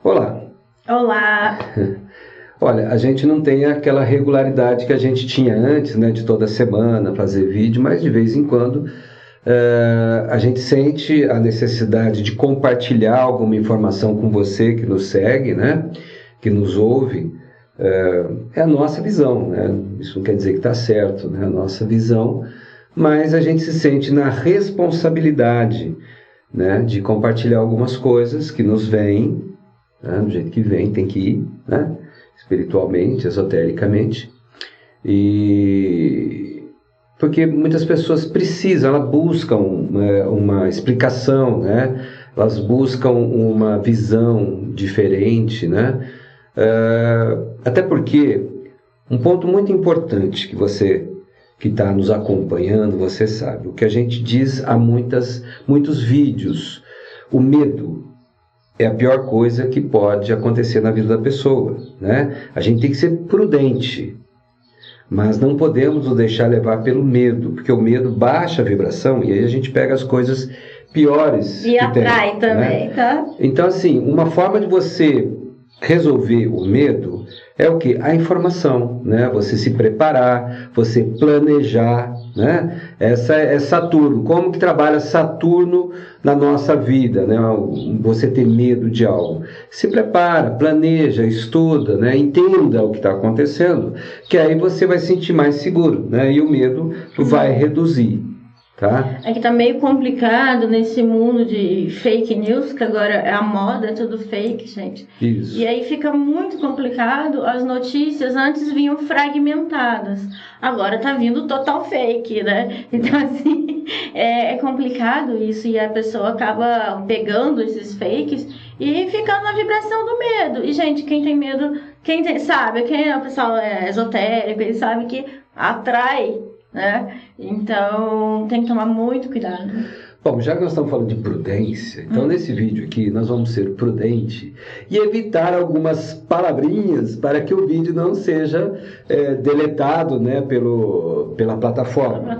Olá. Olá. Olha, a gente não tem aquela regularidade que a gente tinha antes, né, de toda semana fazer vídeo, mas de vez em quando a gente sente a necessidade de compartilhar alguma informação com você que nos segue, né, que nos ouve. É a nossa visão, né? Isso não quer dizer que está certo, né? A nossa visão, mas a gente se sente na responsabilidade, né, de compartilhar algumas coisas que nos vêm, né, do jeito que vem, tem que ir, né, espiritualmente, esotericamente, e porque muitas pessoas precisam, elas buscam uma explicação, né, elas buscam uma visão diferente, né, até porque um ponto muito importante que você que está nos acompanhando, você sabe, o que a gente diz há muitos vídeos, o medo é a pior coisa que pode acontecer na vida da pessoa, né? A gente tem que ser prudente, mas não podemos nos deixar levar pelo medo, porque o medo baixa a vibração e aí a gente pega as coisas piores e atrai também, né? Tá? Então, assim, uma forma de você resolver o medo é o que? A informação, né? Você se preparar, você planejar, né? Essa é Saturno. Como que trabalha Saturno na nossa vida, né? Você ter medo de algo. Se prepara, planeja, estuda, né? Entenda o que está acontecendo, que aí você vai se sentir mais seguro, né? E o medo vai reduzir. Tá? É que tá meio complicado nesse mundo de fake news, que agora é a moda, é tudo fake, gente. Isso. E aí fica muito complicado, as notícias antes vinham fragmentadas, agora tá vindo total fake, né? Então assim, é complicado isso e a pessoa acaba pegando esses fakes e ficando na vibração do medo. E gente, quem tem medo, sabe, quem é o pessoal esotérico, ele sabe que atrai, né? Então tem que tomar muito cuidado. Bom, já que nós estamos falando de prudência, então nesse vídeo aqui nós vamos ser prudentes e evitar algumas palavrinhas para que o vídeo não seja deletado, né, pela plataforma.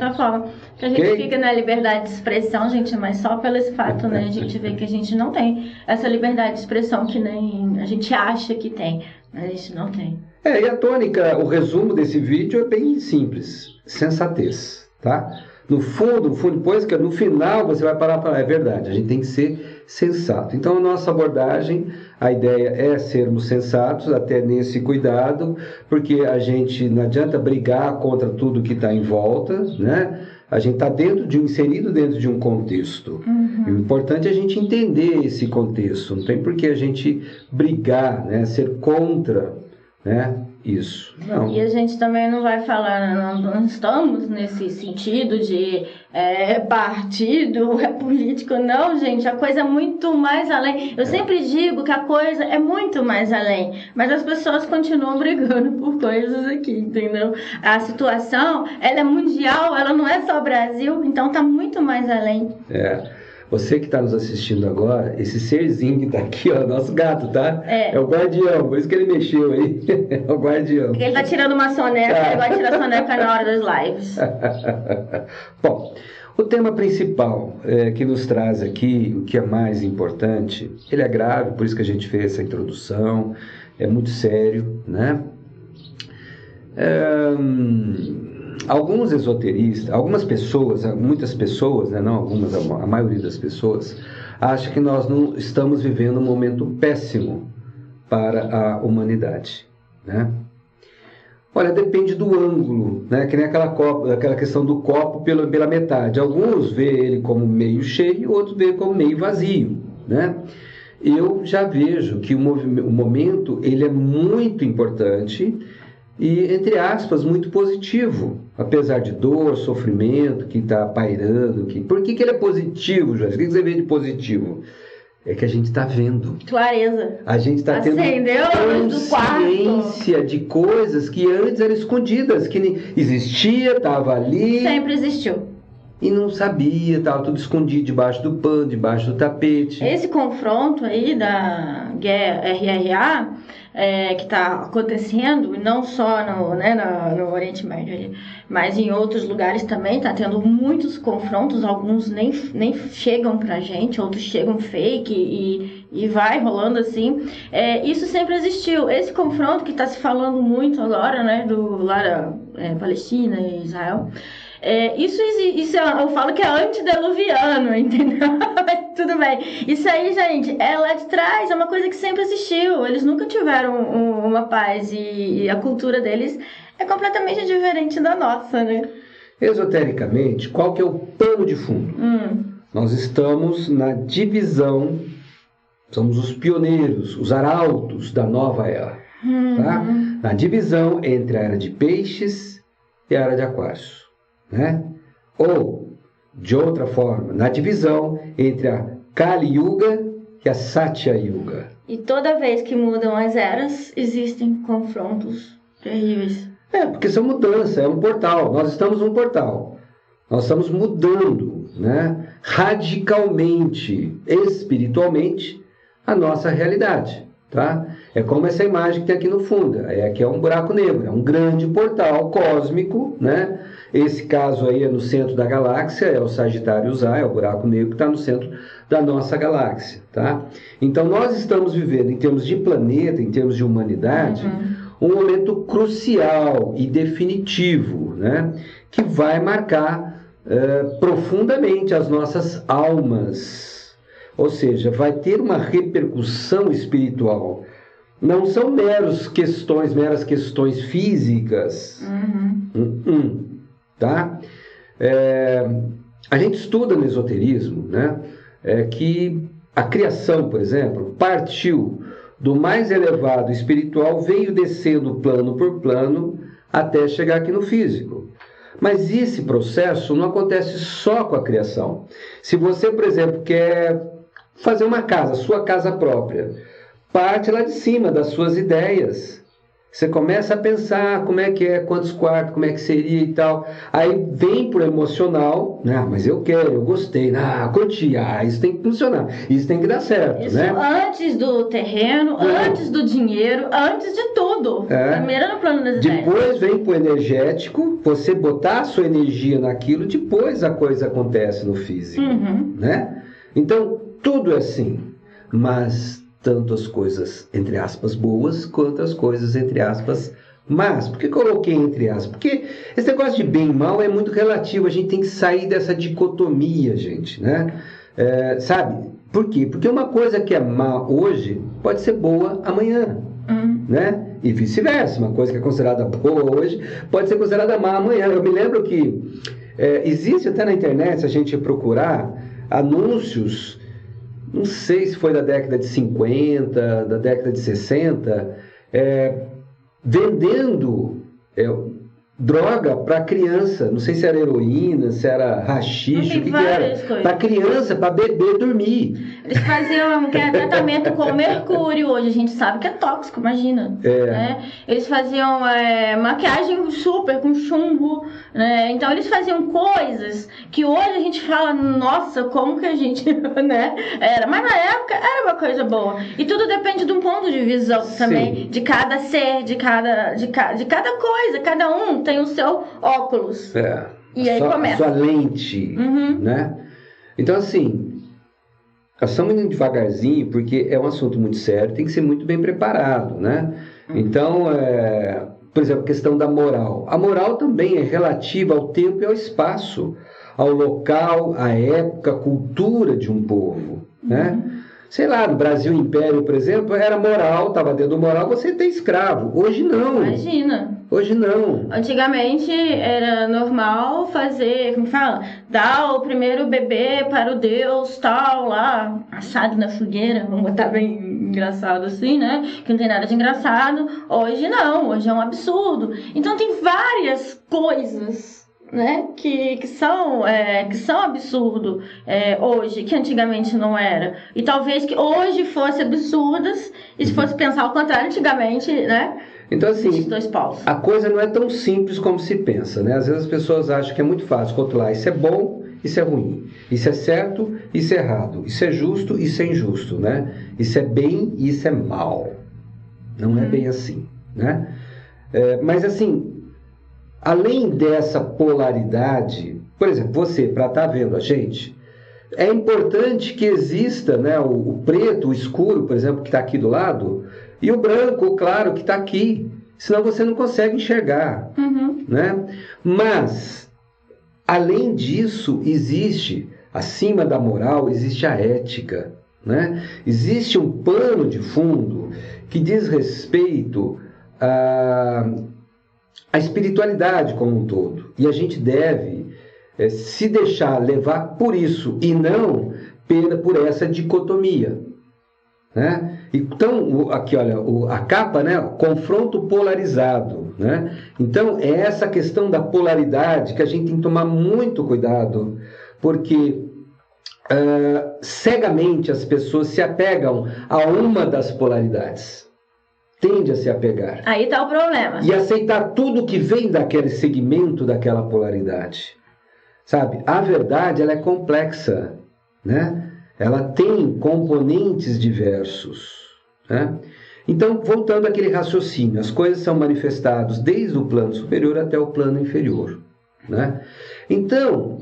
Que a gente fica na liberdade de expressão, gente, mas só pelo esse fato, né, a gente vê que a gente não tem essa liberdade de expressão que nem a gente acha que tem, mas a gente não tem. E a tônica, o resumo desse vídeo é bem simples. Sensatez, tá? No fundo, depois que no final você vai parar e falar, é verdade, a gente tem que ser sensato. Então a nossa abordagem, a ideia é sermos sensatos, até nesse cuidado, porque a gente não adianta brigar contra tudo que está em volta, né? A gente está inserido dentro de um contexto. E o importante é a gente entender esse contexto, não tem por que a gente brigar, né? Ser contra, né? Isso. Não. E a gente também não vai falar, não estamos nesse sentido de partido, político, não, gente, a coisa é muito mais além. Eu sempre digo que a coisa é muito mais além, mas as pessoas continuam brigando por coisas aqui, entendeu? A situação, ela é mundial, ela não é só Brasil, então tá muito mais além. Você que está nos assistindo agora, esse serzinho que está aqui, ó, nosso gato, tá? É o guardião, por isso que ele mexeu aí. É o guardião. Porque ele tá tirando uma soneca, ele vai tirar soneca na hora das lives. Bom, o tema principal que nos traz aqui, o que é mais importante, ele é grave, por isso que a gente fez essa introdução, é muito sério, né? Alguns esoteristas, algumas pessoas, muitas pessoas, né, não algumas, a maioria das pessoas, acha que nós não estamos vivendo um momento péssimo para a humanidade, né? Olha, depende do ângulo, né? Que nem aquela questão do copo pela metade. Alguns veem ele como meio cheio, outros veem como meio vazio, né? Eu já vejo que o momento ele é muito importante e, entre aspas, muito positivo, apesar de dor, sofrimento que está pairando. Por que ele é positivo, Joyce? O que você vê de positivo? É que a gente está vendo. Clareza. A gente está tendo consciência de coisas que antes eram escondidas, que existia, estava ali. Sempre existiu. E não sabia, estava tudo escondido debaixo do pano, debaixo do tapete. Esse confronto aí da guerra RRA que está acontecendo, não só no Oriente Médio, mas em outros lugares também está tendo muitos confrontos, alguns nem chegam pra gente, outros chegam fake e vai rolando assim, isso sempre existiu. Esse confronto que está se falando muito agora, né, do lá da Palestina e Israel, isso eu falo que é antediluviano, entendeu? Tudo bem. Isso aí, gente, é lá de trás, é uma coisa que sempre existiu. Eles nunca tiveram uma paz e a cultura deles é completamente diferente da nossa, né? Esotericamente, qual que é o pano de fundo? Nós estamos na divisão, somos os pioneiros, os arautos da nova era. Tá? Na divisão entre a era de peixes e a era de aquários. Né? Ou, de outra forma, na divisão entre a Kali Yuga e a Satya Yuga. E toda vez que mudam as eras, existem confrontos terríveis. Porque são mudanças, é um portal. Nós estamos num portal. Nós estamos mudando, né, radicalmente, espiritualmente, a nossa realidade. Tá? É como essa imagem que tem aqui no fundo. Aqui é um buraco negro, é um grande portal cósmico, né? Esse caso aí é no centro da galáxia, é o Sagitários A, é o buraco negro que está no centro da nossa galáxia. Tá? Então nós estamos vivendo, em termos de planeta, em termos de humanidade, um momento crucial e definitivo, né? Que vai marcar profundamente as nossas almas. Ou seja, vai ter uma repercussão espiritual. Não são meras questões físicas. Tá? A gente estuda no esoterismo, né, que a criação, por exemplo, partiu do mais elevado espiritual, veio descendo plano por plano até chegar aqui no físico. Mas esse processo não acontece só com a criação. Se você, por exemplo, quer fazer uma casa, sua casa própria, parte lá de cima das suas ideias. Você começa a pensar como é que é, quantos quartos, como é que seria e tal. Aí vem pro emocional, mas eu quero, eu gostei, curti, isso tem que funcionar, isso tem que dar certo. Isso né? Antes do terreno, antes do dinheiro, antes de tudo. Primeiro no plano das ideias. Depois vem pro energético, você botar a sua energia naquilo, depois a coisa acontece no físico. Né? Então, tudo é assim, mas tanto as coisas, entre aspas, boas, quanto as coisas, entre aspas, más. Por que coloquei entre aspas? Porque esse negócio de bem e mal é muito relativo, a gente tem que sair dessa dicotomia, gente, né? Sabe? Por quê? Porque uma coisa que é má hoje pode ser boa amanhã, né? E vice-versa, uma coisa que é considerada boa hoje pode ser considerada má amanhã. Eu me lembro que existe até na internet, se a gente procurar, anúncios. Não sei se foi da década de 50, da década de 60, vendendo droga para criança. Não sei se era heroína, se era haxixe, o que era. Para criança, para bebê dormir. Eles faziam tratamento com mercúrio, hoje a gente sabe que é tóxico, imagina. Né? Eles faziam maquiagem super com chumbo, né? Então eles faziam coisas que hoje a gente fala, nossa, como que a gente, né? Mas na época era uma coisa boa. E tudo depende de um ponto de visão também, de cada ser, de cada coisa, cada um tem o seu óculos. E aí começa. A sua lente, né? Então assim, nós estamos indo devagarzinho porque é um assunto muito sério, tem que ser muito bem preparado, né? Então, por exemplo, a questão da moral. A moral também é relativa ao tempo e ao espaço, ao local, à época, à cultura de um povo, né? Sei lá, no Brasil Império, por exemplo, era moral, estava dentro do moral você ter escravo. Hoje não. Imagina. Hoje não. Antigamente era normal fazer, como fala, dar o primeiro bebê para o deus tal lá, assado na fogueira, vamos botar bem engraçado assim, né? Que não tem nada de engraçado. Hoje não, hoje é um absurdo. Então tem várias coisas, né, que são absurdo hoje, que antigamente não era. E talvez que hoje fosse absurdas, e se fosse pensar ao contrário, antigamente, né? Então, assim, dois paus. A coisa não é tão simples como se pensa, né? Às vezes as pessoas acham que é muito fácil rotular isso é bom, isso é ruim, isso é certo, isso é errado, isso é justo, isso é injusto, né? Isso é bem e isso é mal. Não é bem assim, né? Mas assim, além dessa polaridade, por exemplo, você, para estar vendo a gente, é importante que exista, né, o preto, o escuro, por exemplo, que está aqui do lado, e o branco, o claro, que está aqui. Senão você não consegue enxergar. Né? Mas, além disso, existe, acima da moral, existe a ética. Né? Existe um pano de fundo que diz respeito à espiritualidade como um todo. E a gente deve se deixar levar por isso e não por essa dicotomia. Né? Então, aqui olha, a capa, né? Confronto polarizado. Né? Então, é essa questão da polaridade que a gente tem que tomar muito cuidado, porque cegamente as pessoas se apegam a uma das polaridades. Tende a se apegar. Aí está o problema. E aceitar tudo que vem daquele segmento, daquela polaridade. Sabe? A verdade, ela é complexa, né? Ela tem componentes diversos. Né? Então, voltando àquele raciocínio, as coisas são manifestadas desde o plano superior até o plano inferior. Né? Então,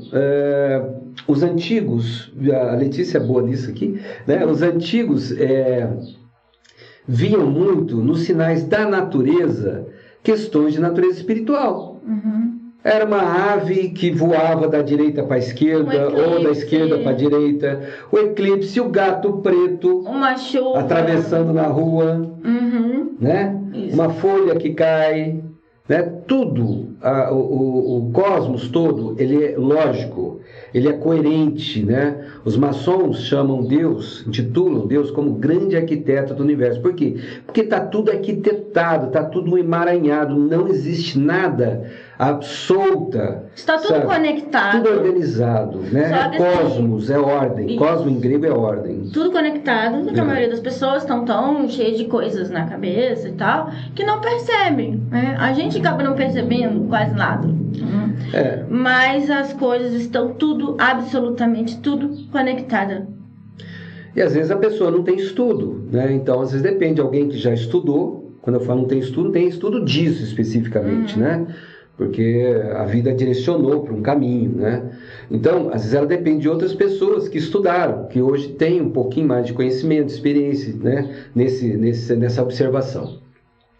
os antigos, a Letícia é boa nisso aqui, né? Os antigos viam muito nos sinais da natureza questões de natureza espiritual. Era uma ave que voava da direita para a esquerda, ou da esquerda para a direita. O eclipse, o gato preto, uma chuva atravessando na rua, né? Uma folha que cai, né? Tudo, o cosmos todo, ele é lógico, ele é coerente, né? Os maçons chamam Deus, intitulam Deus como grande arquiteto do universo. Por quê? Porque está tudo arquitetado, está tudo emaranhado, não existe nada solta. Está tudo conectado. Tudo organizado, né? É cosmos, é ordem. Isso. Cosmo em grego é ordem. Tudo conectado, porque a maioria das pessoas estão tão cheias de coisas na cabeça e tal, que não percebem, né? A gente acaba não percebendo quase nada. Mas as coisas estão tudo, absolutamente tudo conectada. E às vezes a pessoa não tem estudo, né? Então às vezes depende de alguém que já estudou. Quando eu falo não tem estudo disso especificamente, né? Porque a vida direcionou para um caminho, né? Então, às vezes ela depende de outras pessoas que estudaram, que hoje têm um pouquinho mais de conhecimento, experiência, né? Nessa observação.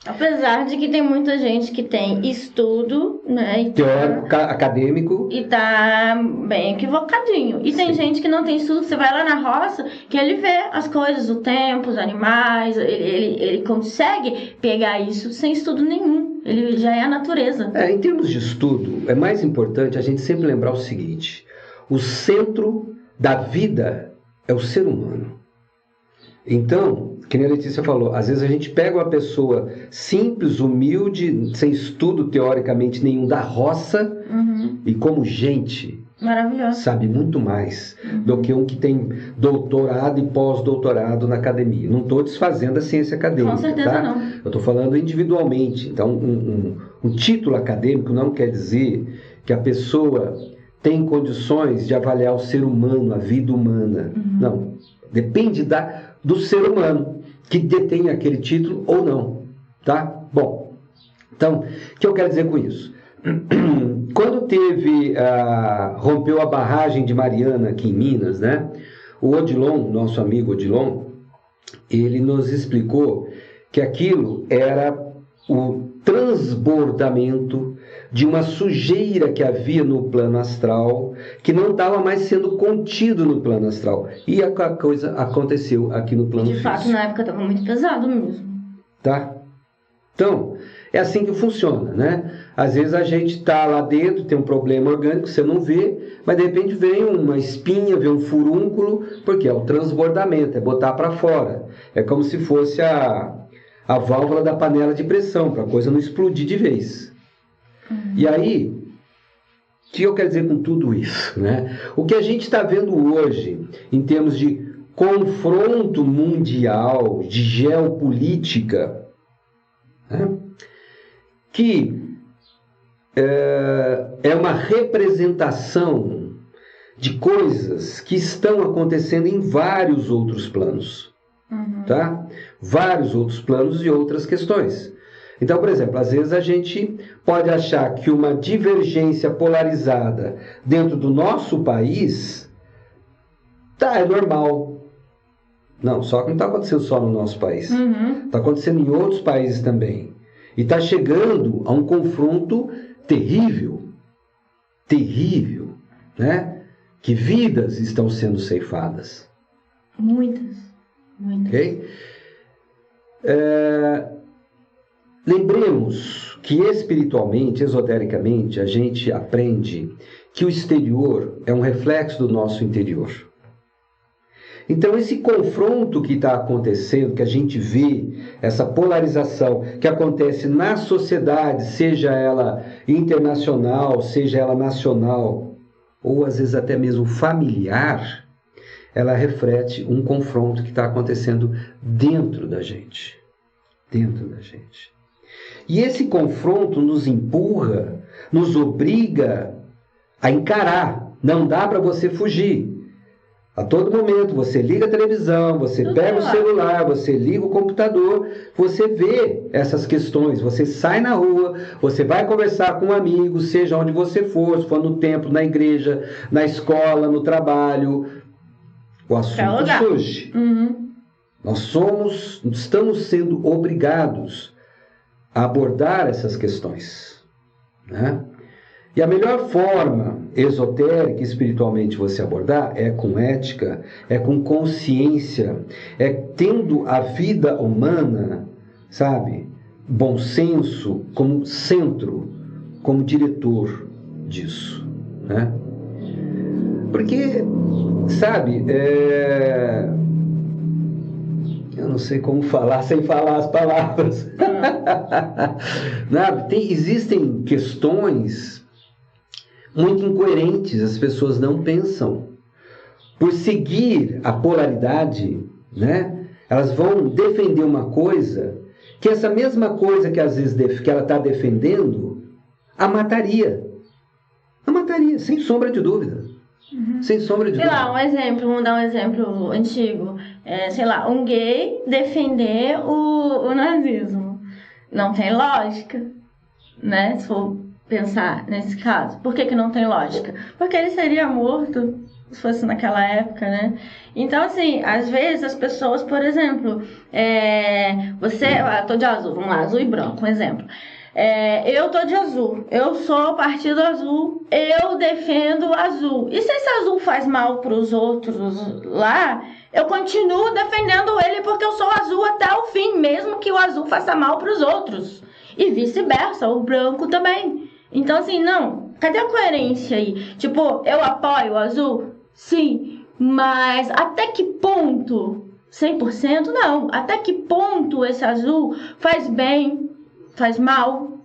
Apesar de que tem muita gente que tem estudo, né? Teórico, acadêmico. E tá bem equivocadinho. E tem gente que não tem estudo, você vai lá na roça, que ele vê as coisas, o tempo, os animais, ele consegue pegar isso sem estudo nenhum. Ele já é a natureza. Em termos de estudo, é mais importante a gente sempre lembrar o seguinte: o centro da vida é o ser humano. Então, que nem a Letícia falou, às vezes a gente pega uma pessoa simples, humilde, sem estudo teoricamente nenhum da roça, e como gente, maravilhoso, sabe muito mais do que um que tem doutorado e pós-doutorado na academia. Não estou desfazendo a ciência acadêmica. Com certeza tá? não. Eu estou falando individualmente. Então, um título acadêmico não quer dizer que a pessoa tem condições de avaliar o ser humano, a vida humana. Não. Depende do ser humano que detém aquele título ou não. Tá? Bom, então, o que eu quero dizer com isso? Quando rompeu a barragem de Mariana aqui em Minas, né? O Odilon, nosso amigo Odilon, ele nos explicou que aquilo era o transbordamento de uma sujeira que havia no plano astral, que não estava mais sendo contido no plano astral. E a coisa aconteceu aqui no plano físico. De fato, na época estava muito pesado mesmo. Tá? Então, é assim que funciona, né? Às vezes a gente está lá dentro, tem um problema orgânico, você não vê, mas de repente vem uma espinha, vem um furúnculo, porque é o transbordamento, é botar para fora. É como se fosse a válvula da panela de pressão, para a coisa não explodir de vez. E aí, o que eu quero dizer com tudo isso? Né? O que a gente está vendo hoje, em termos de confronto mundial, de geopolítica, né? Que é uma representação de coisas que estão acontecendo em vários outros planos. Tá? Vários outros planos e outras questões. Então, por exemplo, às vezes a gente pode achar que uma divergência polarizada dentro do nosso país Tá, é normal. Não, só que não está acontecendo só no nosso país. Está acontecendo em outros países também. E está chegando a um confronto terrível. Terrível, né? Que vidas estão sendo ceifadas. Muitas. Ok? Lembremos que espiritualmente, esotericamente, a gente aprende que o exterior é um reflexo do nosso interior. Então, esse confronto que está acontecendo, que a gente vê, essa polarização que acontece na sociedade, seja ela internacional, seja ela nacional, ou às vezes até mesmo familiar, ela reflete um confronto que está acontecendo dentro da gente. Dentro da gente. E esse confronto nos empurra, nos obriga a encarar. Não dá para você fugir. A todo momento, você liga a televisão, você pega o celular, você liga o computador, você vê essas questões, você sai na rua, você vai conversar com um amigo, seja onde você for, se for no templo, na igreja, na escola, no trabalho, o assunto surge. Nós estamos sendo obrigados a abordar essas questões, né? E a melhor forma esotérica e espiritualmente você abordar é com ética, é com consciência, é tendo a vida humana, sabe, bom senso como centro, como diretor disso, né? Porque, sabe, eu não sei como falar sem falar as palavras. Existem questões muito incoerentes, as pessoas não pensam. Por seguir a polaridade, né, elas vão defender uma coisa que essa mesma coisa que às vezes que ela está defendendo, a mataria. A mataria, sem sombra de dúvida. Sem sombra de dúvida. Vamos dar um exemplo antigo. Sei lá, um gay defender o nazismo. Não tem lógica, né? Se for pensar nesse caso. Por que não tem lógica? Porque ele seria morto se fosse naquela época, né? Então, assim, às vezes as pessoas, por exemplo, eu tô de azul, vamos lá, azul e branco, um exemplo. Eu tô de azul, eu sou partido azul, eu defendo o azul. E se esse azul faz mal para os outros lá, eu continuo defendendo ele porque eu sou azul até o fim, mesmo que o azul faça mal para os outros. E vice-versa, o branco também. Então, assim, não, cadê a coerência aí? Tipo, eu apoio o azul? Sim, mas até que ponto? 100% não. Até que ponto esse azul faz bem, faz mal,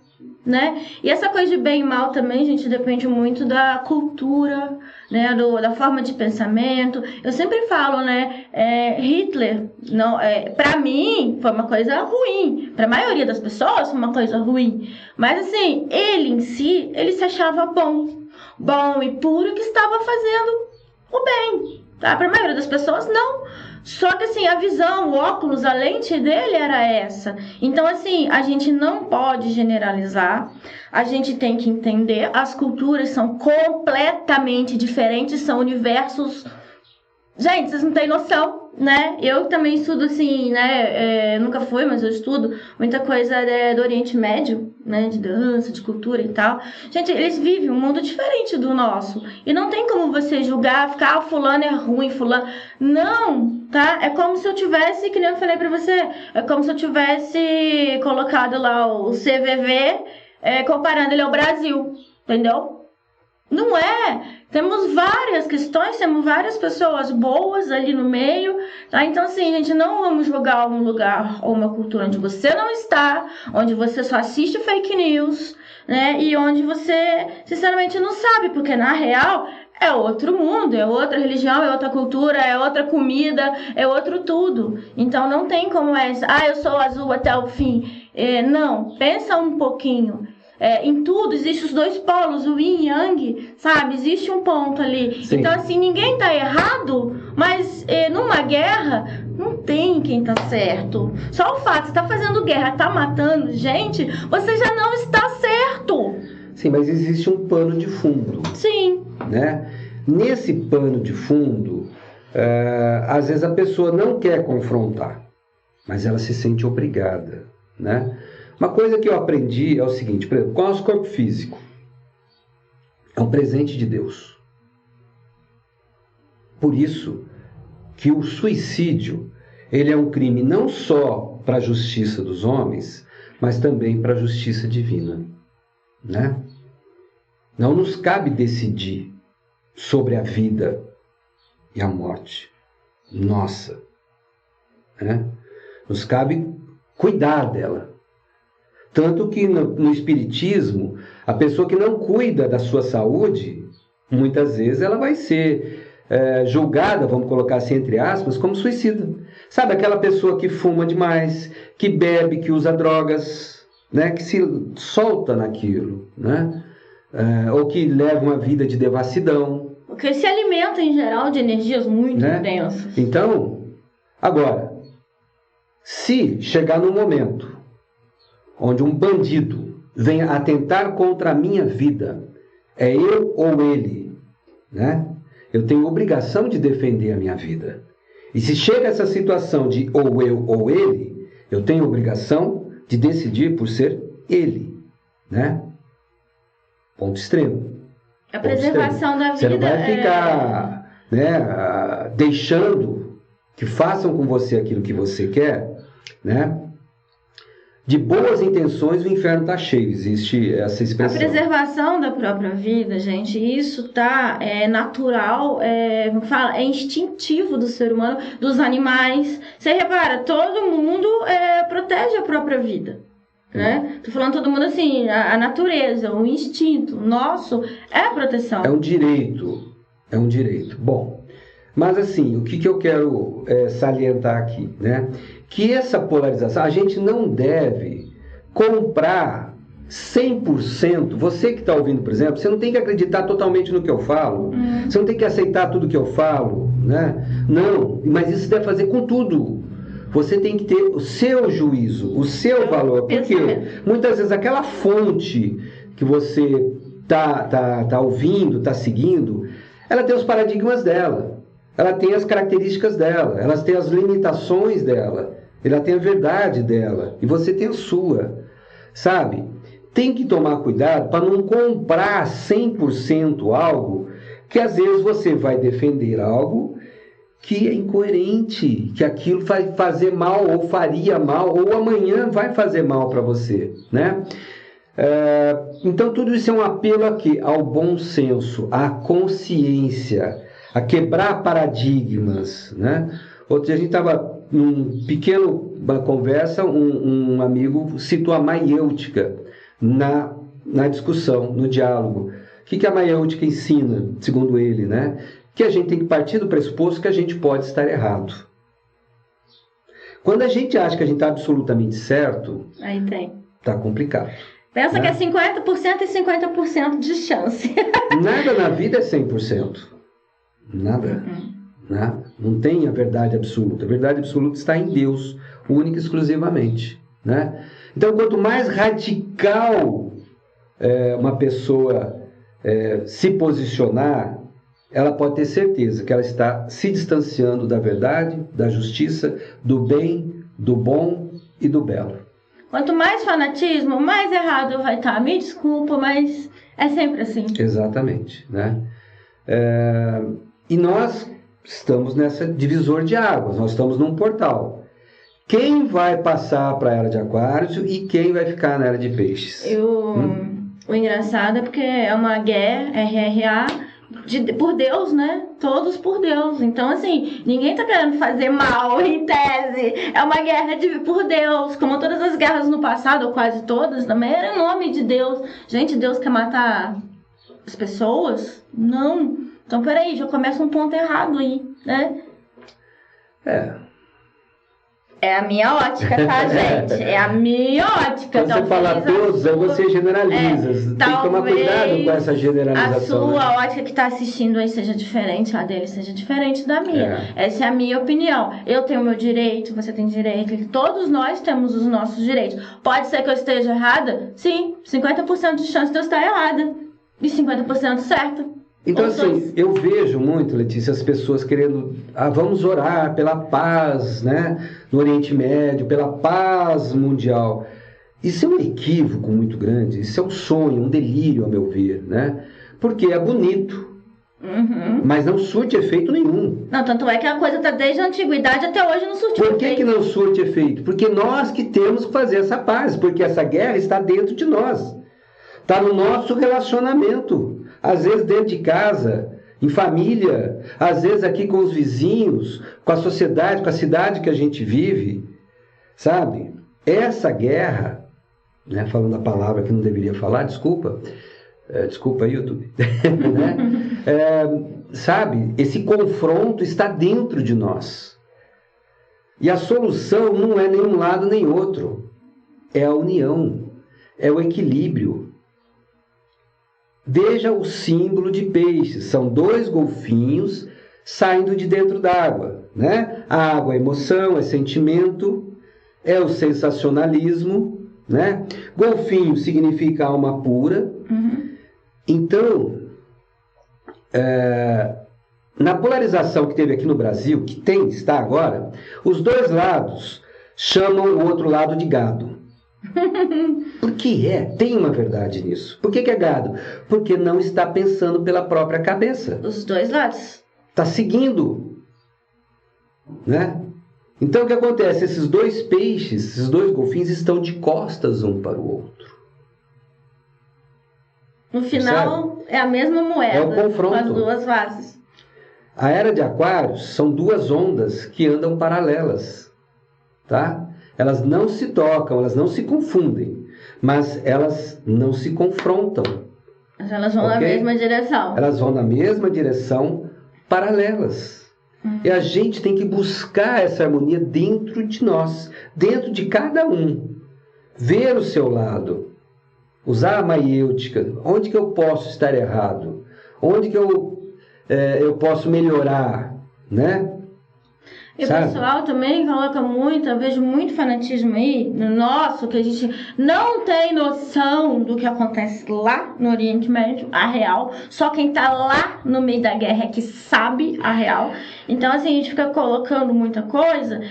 né? E essa coisa de bem e mal também, gente, depende muito da cultura, né? Da forma de pensamento. Eu sempre falo, né? Hitler, não, pra mim, foi uma coisa ruim. Pra maioria das pessoas, foi uma coisa ruim. Mas, assim, ele em si, ele se achava bom e puro, que estava fazendo o bem, tá? Pra maioria das pessoas, não. Só que, assim, a visão, o óculos, a lente dele era essa. Então, assim, a gente não pode generalizar. A gente tem que entender. As culturas são completamente diferentes, são universos... Gente, vocês não têm noção, né? Eu também estudo, assim, né? Nunca fui, mas eu estudo muita coisa do Oriente Médio, né? De dança, de cultura e tal. Gente, eles vivem um mundo diferente do nosso. E não tem como você julgar, ficar, fulano é ruim, fulano... Não, tá? É como se eu tivesse, que nem eu falei pra você, é como se eu tivesse colocado lá o CVV, comparando ele ao Brasil, entendeu? Não é. Temos várias questões, temos várias pessoas boas ali no meio, tá? Então, assim, gente, não vamos julgar um lugar ou uma cultura onde você não está, onde você só assiste fake news, né? E onde você, sinceramente, não sabe, porque na real é outro mundo, é outra religião, é outra cultura, é outra comida, é outro tudo. Então, não tem como eu sou azul até o fim. Não, pensa um pouquinho. Em tudo existe os dois polos, o yin e yang, sabe? Existe um ponto ali. Sim. Então, assim, ninguém tá errado, mas numa guerra não tem quem tá certo. Só o fato de você tá fazendo guerra, tá matando gente, você já não está certo. Sim, mas existe um pano de fundo. Sim. Né? Nesse pano de fundo, Às vezes a pessoa não quer confrontar, mas ela se sente obrigada, né? Uma coisa que eu aprendi é o seguinte, por exemplo, com o nosso corpo físico, é um presente de Deus. Por isso que o suicídio, ele é um crime não só para a justiça dos homens, mas também para a justiça divina, né? Não nos cabe decidir sobre a vida e a morte nossa, né? Nos cabe cuidar dela. Tanto que no Espiritismo, a pessoa que não cuida da sua saúde, muitas vezes ela vai ser julgada, vamos colocar assim entre aspas, como suicida. Sabe, aquela pessoa que fuma demais, que bebe, que usa drogas, né? Que se solta naquilo, né? Ou que leva uma vida de devassidão. Porque se alimenta, em geral, de energias muito densas. Então, agora, se chegar num momento onde um bandido venha atentar contra a minha vida, é eu ou ele, né? Eu tenho obrigação de defender a minha vida. E se chega essa situação de ou eu ou ele, eu tenho obrigação de decidir por ser ele, né? Ponto extremo. A preservação da vida. Você não vai ficar deixando que façam com você aquilo que você quer, né? De boas intenções o inferno está cheio, existe essa expressão. A preservação da própria vida, gente, isso tá natural, é instintivo do ser humano, dos animais. Você repara, todo mundo protege a própria vida, né? Tô falando todo mundo assim, a natureza, o instinto nosso é a proteção. É um direito. Bom, mas assim, o que eu quero salientar aqui, né? Que essa polarização, a gente não deve comprar 100%. Você que está ouvindo, por exemplo, você não tem que acreditar totalmente no que eu falo. Você não tem que aceitar tudo que eu falo, né? Não, mas isso deve fazer com tudo. Você tem que ter o seu juízo, o seu valor. Porque muitas vezes aquela fonte que você tá ouvindo, está seguindo, ela tem os paradigmas dela. Ela tem as características dela, elas têm as limitações dela, ela tem a verdade dela, e você tem a sua, sabe? Tem que tomar cuidado para não comprar 100% algo que às vezes você vai defender algo que é incoerente, que aquilo vai fazer mal, ou faria mal, ou amanhã vai fazer mal para você, né? Então tudo isso é um apelo aqui ao bom senso, à consciência, a quebrar paradigmas, né? Outro dia a gente estava num uma conversa, um amigo citou a maiêutica na discussão, no diálogo. O que a maiêutica ensina, segundo ele, né? Que a gente tem que partir do pressuposto que a gente pode estar errado. Quando a gente acha que a gente está absolutamente certo, aí tá complicado. Pensa que é 50% e 50% de chance. Nada na vida é 100%. Nada. Né? Não tem a verdade absoluta. A verdade absoluta está em Deus, única e exclusivamente. Né? Então, quanto mais radical uma pessoa se posicionar, ela pode ter certeza que ela está se distanciando da verdade, da justiça, do bem, do bom e do belo. Quanto mais fanatismo, mais errado vai estar. Me desculpa, mas é sempre assim. Exatamente. Né? E nós estamos nessa divisor de águas, nós estamos num portal. Quem vai passar para a era de Aquários e quem vai ficar na era de Peixes? O engraçado é porque é uma guerra, RRA, por Deus, né? Todos por Deus. Então, assim, ninguém tá querendo fazer mal, em tese. É uma guerra por Deus. Como todas as guerras no passado, ou quase todas, também era em nome de Deus. Gente, Deus quer matar as pessoas? Não. Então, peraí, já começa um ponto errado aí, né? É a minha ótica, tá, gente? É a minha ótica. Quando você fala todos, aí você generaliza. Tem que tomar cuidado com essa generalização. A sua ótica que está assistindo aí seja diferente, a dele seja diferente da minha. Essa é a minha opinião. Eu tenho o meu direito, você tem direito. Todos nós temos os nossos direitos. Pode ser que eu esteja errada? Sim, 50% de chance de eu estar errada. E 50% certa. Então, assim, eu vejo muito, Letícia, as pessoas querendo, vamos orar pela paz, né, no Oriente Médio, pela paz mundial. Isso é um equívoco muito grande, isso é um sonho, um delírio, a meu ver, né? Porque é bonito, mas não surte efeito nenhum. Não, tanto é que a coisa está desde a antiguidade até hoje não surte efeito. Por que não surte efeito? Porque nós que temos que fazer essa paz, porque essa guerra está dentro de nós, está no nosso relacionamento. Às vezes dentro de casa, em família, às vezes aqui com os vizinhos, com a sociedade, com a cidade que a gente vive, sabe? Essa guerra, né, falando a palavra que não deveria falar, desculpa aí, YouTube, né? Sabe? Esse confronto está dentro de nós. E a solução não é nenhum lado nem outro, é a união, é o equilíbrio. Veja o símbolo de peixe, são 2 golfinhos saindo de dentro d'água, né? A água é emoção, é sentimento, é o sensacionalismo, né? Golfinho significa alma pura. Então, na polarização que teve aqui no Brasil, que está agora, os 2 lados chamam o outro lado de gado. Porque tem uma verdade nisso. Por que é gado? Porque não está pensando pela própria cabeça. Os 2 lados. Está seguindo, né? Então o que acontece? Esses 2 peixes, esses 2 golfinhos estão de costas um para o outro. No final é a mesma moeda. É o confronto. Com as 2 faces. A era de Aquários são 2 ondas que andam paralelas, tá? Elas não se tocam, elas não se confundem, mas elas não se confrontam. Mas elas vão na mesma direção. Elas vão na mesma direção, paralelas. E a gente tem que buscar essa harmonia dentro de nós, dentro de cada um. Ver o seu lado. Usar a maiêutica. Onde que eu posso estar errado? Onde que eu posso melhorar, né? E o pessoal também coloca muito, eu vejo muito fanatismo aí, no nosso, que a gente não tem noção do que acontece lá no Oriente Médio, a real. Só quem tá lá no meio da guerra é que sabe a real. Então, assim, a gente fica colocando muita coisa.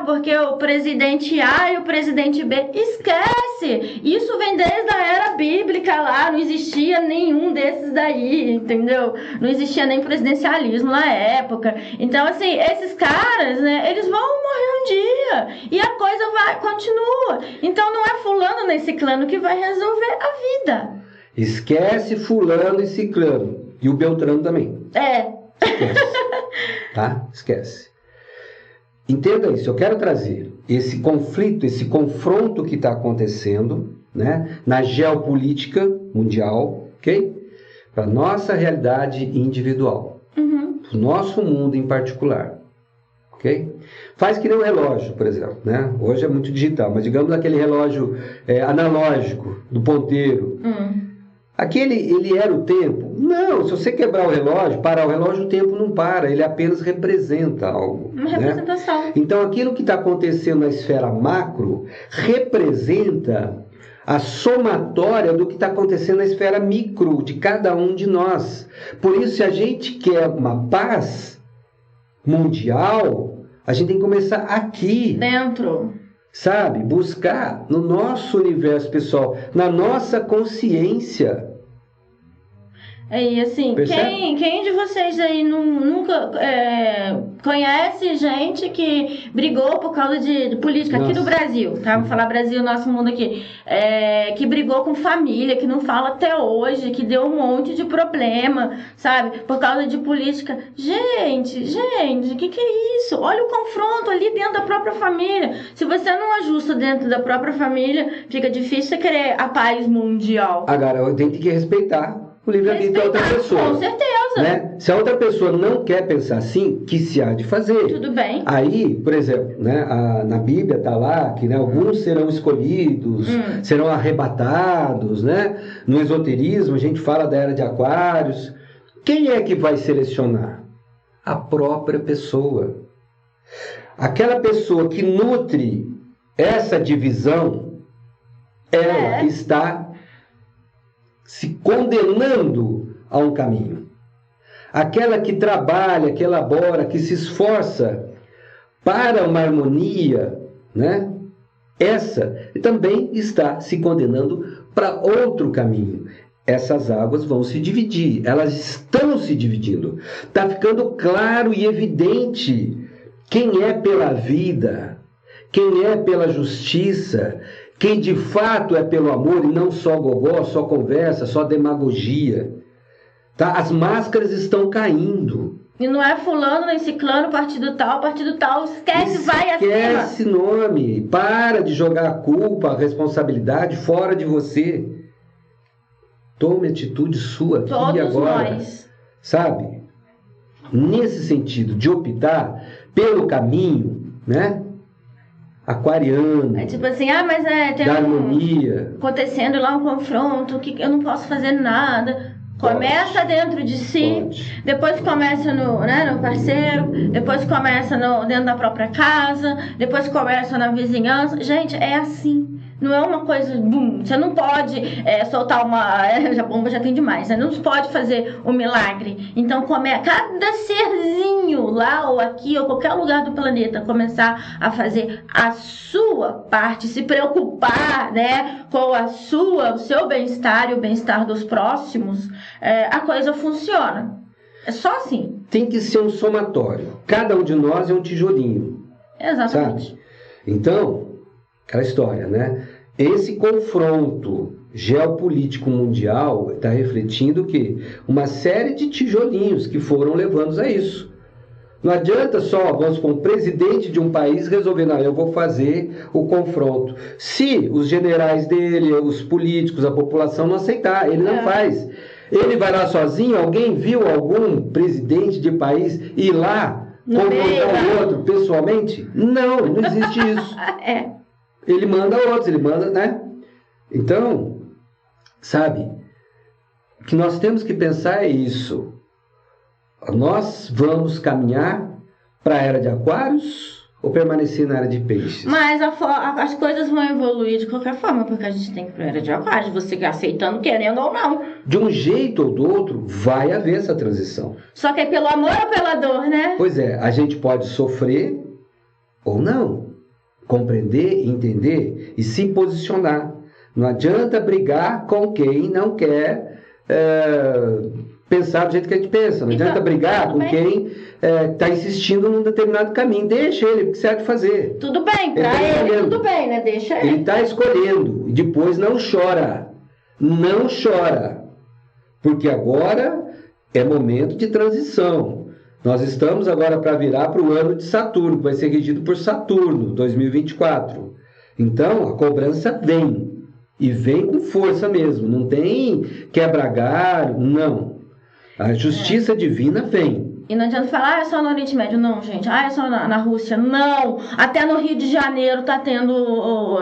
Porque o presidente A e o presidente B... Esquece! Isso vem desde a era bíblica lá, não existia nenhum desses daí, entendeu? Não existia nem presidencialismo na época. Então, assim, esses caras, né, eles vão morrer um dia. E a coisa continua. Então, não é fulano nem ciclano que vai resolver a vida. Esquece fulano e ciclano. E o Beltrano também. Esquece. Tá? Esquece. Entenda isso. Eu quero trazer esse conflito, esse confronto que está acontecendo, né, na geopolítica mundial, ok? Para a nossa realidade individual. O nosso mundo em particular. Ok? Faz que nem um relógio, por exemplo, né? Hoje é muito digital, mas digamos aquele relógio analógico, do ponteiro. Aquele, ele era o tempo? Não, se você quebrar o relógio, parar o relógio, o tempo não para, ele apenas representa algo. Uma representação. Né? Então, aquilo que está acontecendo na esfera macro representa a somatória do que está acontecendo na esfera micro de cada um de nós. Por isso, se a gente quer uma paz mundial, a gente tem que começar aqui. Dentro. Sabe? Buscar no nosso universo pessoal, na nossa consciência. E assim, quem de vocês aí nunca conhece gente que brigou por causa de política aqui no Brasil, tá? Vou falar Brasil, nosso mundo aqui. Que brigou com família, que não fala até hoje, que deu um monte de problema, sabe? Por causa de política. Gente, o que é isso? Olha o confronto ali dentro da própria família. Se você não ajusta dentro da própria família, fica difícil você querer a paz mundial. Agora, eu tenho que respeitar o livre-arbítrio da outra pessoa. Com certeza. Né? Se a outra pessoa não quer pensar assim, que se há de fazer. Tudo bem. Aí, por exemplo, né, na Bíblia está lá que, né, alguns serão escolhidos, serão arrebatados. Né? No esoterismo, a gente fala da era de Aquários. Quem é que vai selecionar? A própria pessoa. Aquela pessoa que nutre essa divisão, ela está se condenando a um caminho. aquela que trabalha, que elabora, que se esforça para uma harmonia, né? Essa também está se condenando para outro caminho. Essas águas vão se dividir, elas estão se dividindo. Está ficando claro e evidente quem é pela vida, quem é pela justiça, quem de fato é pelo amor e não só gogó, só conversa, só demagogia. Tá? As máscaras estão caindo. E não é fulano, nem ciclano, partido tal, esquece, vai acima. Esquece nome, para de jogar a culpa, a responsabilidade fora de você. Tome atitude sua aqui Todos e agora. nós. Sabe? Nesse sentido, de optar pelo caminho, né? Aquariano. É tipo assim, mas tem da harmonia. acontecendo lá um confronto, que eu não posso fazer nada. Começa dentro de si, Pode. depois começa no parceiro, depois começa dentro da própria casa, depois começa na vizinhança. Gente, é assim. Não é uma coisa, bum, você não pode soltar já bomba já tem demais, né? Não pode fazer um milagre. Então, cada serzinho lá ou aqui ou qualquer lugar do planeta começar a fazer a sua parte, se preocupar, né, com o seu bem-estar e o bem-estar dos próximos, a coisa funciona. É só assim. Tem que ser um somatório. Cada um de nós é um tijolinho. Exatamente. Sabe? Então, aquela história, né? Esse confronto geopolítico mundial está refletindo o quê? Uma série de tijolinhos que foram levando a isso. Não adianta só, vamos supor, um presidente de um país resolver, não, eu vou fazer o confronto. Se os generais dele, os políticos, a população não aceitar, ele não faz. Ele vai lá sozinho, alguém viu algum presidente de país ir lá confrontar o outro pessoalmente? Não existe isso. Ele manda outros, ele manda, né? Então, sabe, o que nós temos que pensar é isso. Nós vamos caminhar para a era de Aquários ou permanecer na era de Peixes? Mas as coisas vão evoluir de qualquer forma, porque a gente tem que ir para a era de Aquários, você aceitando, querendo ou não. De um jeito ou do outro, vai haver essa transição. Só que é pelo amor ou pela dor, né? Pois é, a gente pode sofrer ou não. Compreender, entender e se posicionar. Não adianta brigar com quem não quer pensar do jeito que a gente pensa. Não adianta brigar com quem está insistindo num determinado caminho. Deixa ele, o que você há de fazer. Tudo bem, para ele tudo bem, né? Deixa ele. Ele está escolhendo. E depois não chora. Não chora. Porque agora é momento de transição. Nós estamos agora para virar para o ano de Saturno, que vai ser regido por Saturno, 2024. Então, a cobrança vem. E vem com força mesmo. Não tem quebra-galho, não. A justiça divina vem. E não adianta falar, é só no Oriente Médio. Não, gente. É só na Rússia. Não. Até no Rio de Janeiro tá tendo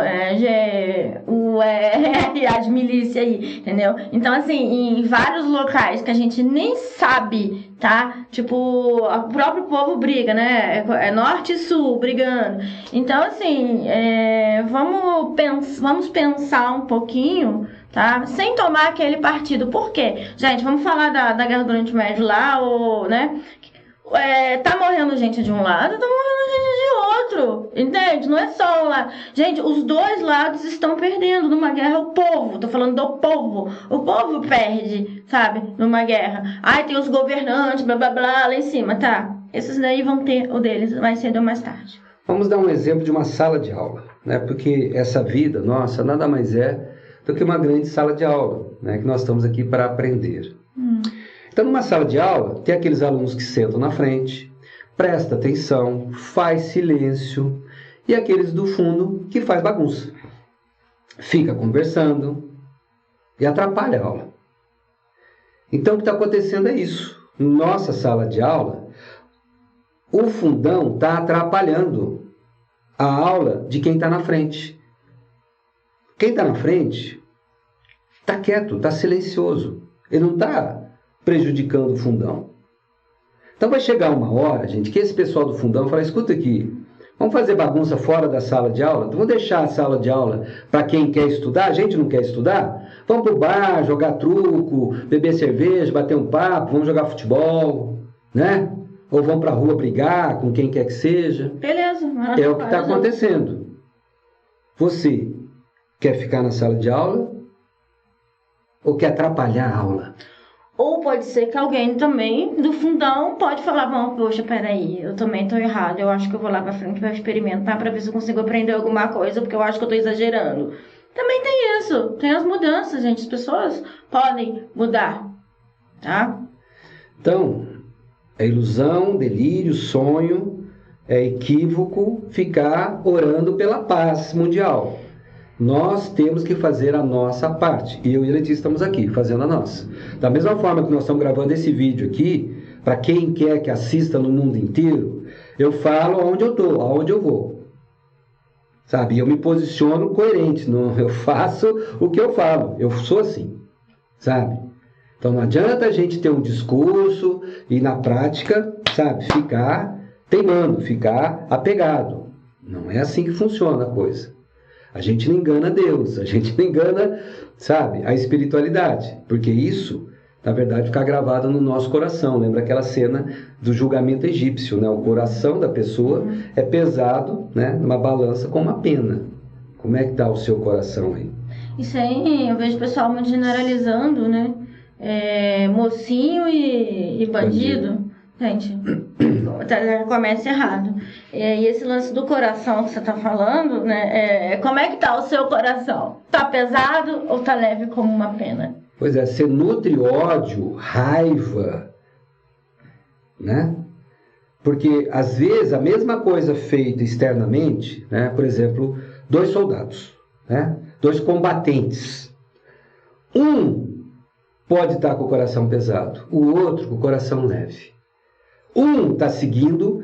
as milícias aí, entendeu? Então, assim, em vários locais que a gente nem sabe, tá? Tipo, o próprio povo briga, né? É norte e sul brigando. Então, assim, vamos pensar um pouquinho, tá? Sem tomar aquele partido. Por quê? Gente, vamos falar da Guerra do Oriente Médio lá, né? Tá morrendo gente de um lado, tá morrendo gente de outro, entende? Não é só um lado. Gente, os dois lados estão perdendo numa guerra. O povo, tô falando do povo. O povo perde, sabe? Numa guerra. Tem os governantes, blá blá blá, lá em cima, tá? Esses daí vão ter o deles mais cedo ou mais tarde. Vamos dar um exemplo de uma sala de aula, né? Porque essa vida nossa nada mais é do que uma grande sala de aula, né? Que nós estamos aqui para aprender. Então, numa sala de aula, tem aqueles alunos que sentam na frente, presta atenção, faz silêncio, e aqueles do fundo que faz bagunça. Fica conversando e atrapalha a aula. Então, o que está acontecendo é isso. Nossa sala de aula, o fundão está atrapalhando a aula de quem está na frente. Quem está na frente está quieto, está silencioso. Ele não está prejudicando o fundão. Então vai chegar uma hora, gente, que esse pessoal do fundão fala, escuta aqui, Vamos fazer bagunça fora da sala de aula? Vamos deixar a sala de aula para quem quer estudar? A gente não quer estudar? Vamos para o bar, jogar truco, beber cerveja, bater um papo, vamos jogar futebol, né? Ou vamos para a rua brigar com quem quer que seja. Beleza. É o que está acontecendo. Você quer ficar na sala de aula ou quer atrapalhar a aula? Ou pode ser que alguém também, do fundão, pode falar, bom, poxa, peraí, eu também estou errado, eu acho que eu vou lá pra frente para experimentar, para ver se eu consigo aprender alguma coisa, porque eu acho que eu estou exagerando. Também tem isso, tem as mudanças, gente, as pessoas podem mudar, tá? Então, é ilusão, delírio, sonho, é equívoco ficar orando pela paz mundial. Nós temos que fazer a nossa parte. E eu e a Letícia estamos aqui, fazendo a nossa. Da mesma forma que nós estamos gravando esse vídeo aqui, para quem quer que assista no mundo inteiro, eu falo aonde eu estou, aonde eu vou. Sabe? Eu me posiciono coerente, não, eu faço o que eu falo. Eu sou assim, sabe? Então não adianta a gente ter um discurso e na prática, sabe, ficar teimando, ficar apegado. Não é assim que funciona a coisa. A gente não engana Deus, a gente não engana, sabe, a espiritualidade, porque isso, na verdade, fica gravado no nosso coração. Lembra aquela cena do julgamento egípcio, né? O coração da pessoa é pesado, né, numa balança com uma pena. Como é que está o seu coração aí? Isso aí, eu vejo o pessoal muito generalizando, né? Mocinho e bandido. Gente, começa errado. E esse lance do coração que você está falando, né? Como é que tá o seu coração? Tá pesado ou tá leve como uma pena? Pois é, você nutre ódio, raiva, né? Porque, às vezes, a mesma coisa feita externamente, né? Por exemplo, 2 soldados, né? 2 combatentes. Um pode estar com o coração pesado, o outro com o coração leve. Um está seguindo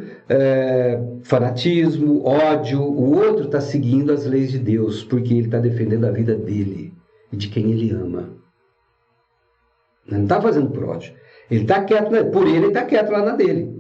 fanatismo, ódio, o outro está seguindo as leis de Deus, porque ele está defendendo a vida dele e de quem ele ama. Não está fazendo por ódio. Ele está quieto, por ele está quieto lá na dele.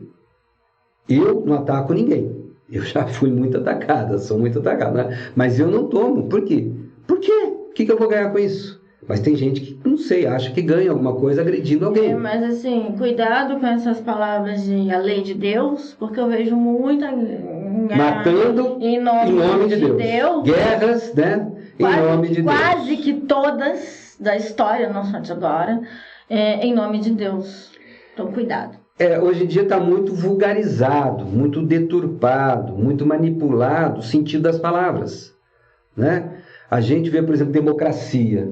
Eu não ataco ninguém. Eu já fui muito atacada, sou muito atacada, né? Mas eu não tomo. Por quê? Por quê? O que eu vou ganhar com isso? Mas tem gente que, não sei, acha que ganha alguma coisa agredindo alguém. Mas assim, cuidado com essas palavras de a lei de Deus, porque eu vejo muita... Matando em nome de Deus. Guerras, né? Em nome de Deus. Quase que todas da história, não só de agora, em nome de Deus. Então, cuidado. Hoje em dia está muito vulgarizado, muito deturpado, muito manipulado o sentido das palavras, né? A gente vê, por exemplo, democracia.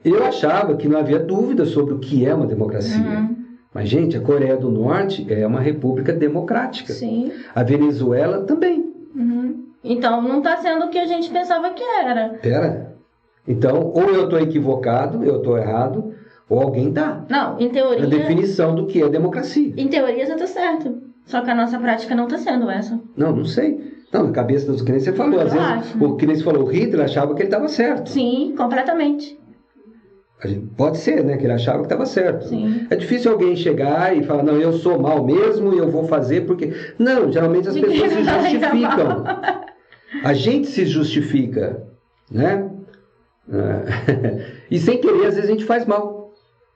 Eu achava que não havia dúvida sobre o que é uma democracia. Uhum. Mas, gente, a Coreia do Norte é uma república democrática. Sim. A Venezuela também. Uhum. Então, não está sendo o que a gente pensava que era. Pera. Então, ou eu estou equivocado, eu estou errado, ou alguém está. Não, em teoria... Na definição do que é democracia. Em teoria, você está certo. Só que a nossa prática não está sendo essa. Não sei. Não, na cabeça dos que nem você falou. Às vezes, o que nem você falou, o Hitler achava que ele estava certo. Sim, completamente. Pode ser, né? Que ele achava que estava certo. Sim. É difícil alguém chegar e falar, não, eu sou mal mesmo e eu vou fazer porque... Não, geralmente as pessoas se justificam. A gente se justifica, né? E sem querer, às vezes a gente faz mal.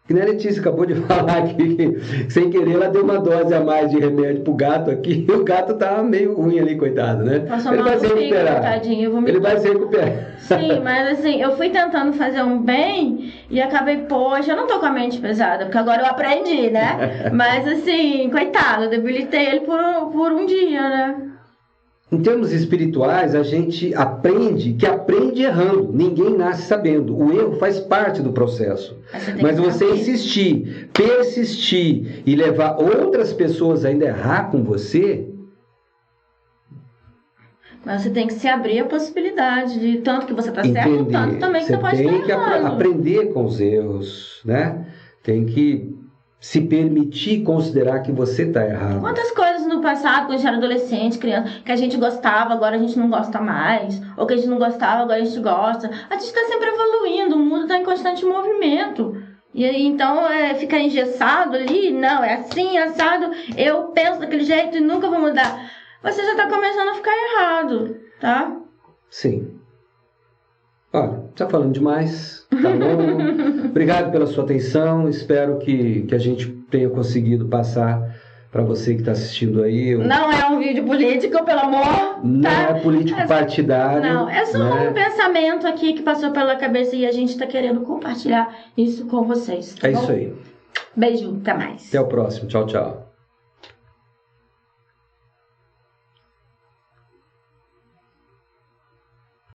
Que nem a Letícia acabou de falar aqui, que sem querer ela deu uma dose a mais de remédio pro gato aqui, e o gato tá meio ruim ali, coitado, né? Ele vai se recuperar. Ele vai se recuperar. Sim, mas assim, eu fui tentando fazer um bem e acabei, poxa, eu não tô com a mente pesada, porque agora eu aprendi, né? Mas assim, coitado, eu debilitei ele por um dia, né? Em termos espirituais, a gente aprende errando. Ninguém nasce sabendo. O erro faz parte do processo. Mas você insistir, persistir e levar outras pessoas a ainda errar com você... Mas você tem que se abrir a possibilidade de tanto que você está certo, tanto também que você pode estar errado. Você tem que aprender com os erros, né? Tem que se permitir considerar que você está errado. Quantas coisas no passado, quando a gente era adolescente, criança, que a gente gostava, agora a gente não gosta mais, ou que a gente não gostava, agora a gente gosta. A gente está sempre evoluindo, o mundo está em constante movimento. E aí, então, ficar engessado ali, não, é assim, assado, eu penso daquele jeito e nunca vou mudar. você já está começando a ficar errado, tá? Sim. Olha, tá falando demais, tá bom? Obrigado pela sua atenção, espero que a gente tenha conseguido passar para você que está assistindo aí. Não é um vídeo político, pelo amor. Não tá? é político partidário. Não, é só um pensamento aqui que passou pela cabeça e a gente está querendo compartilhar isso com vocês. Tá bom? Isso aí. Beijo, até mais. Até o próximo. Tchau, tchau.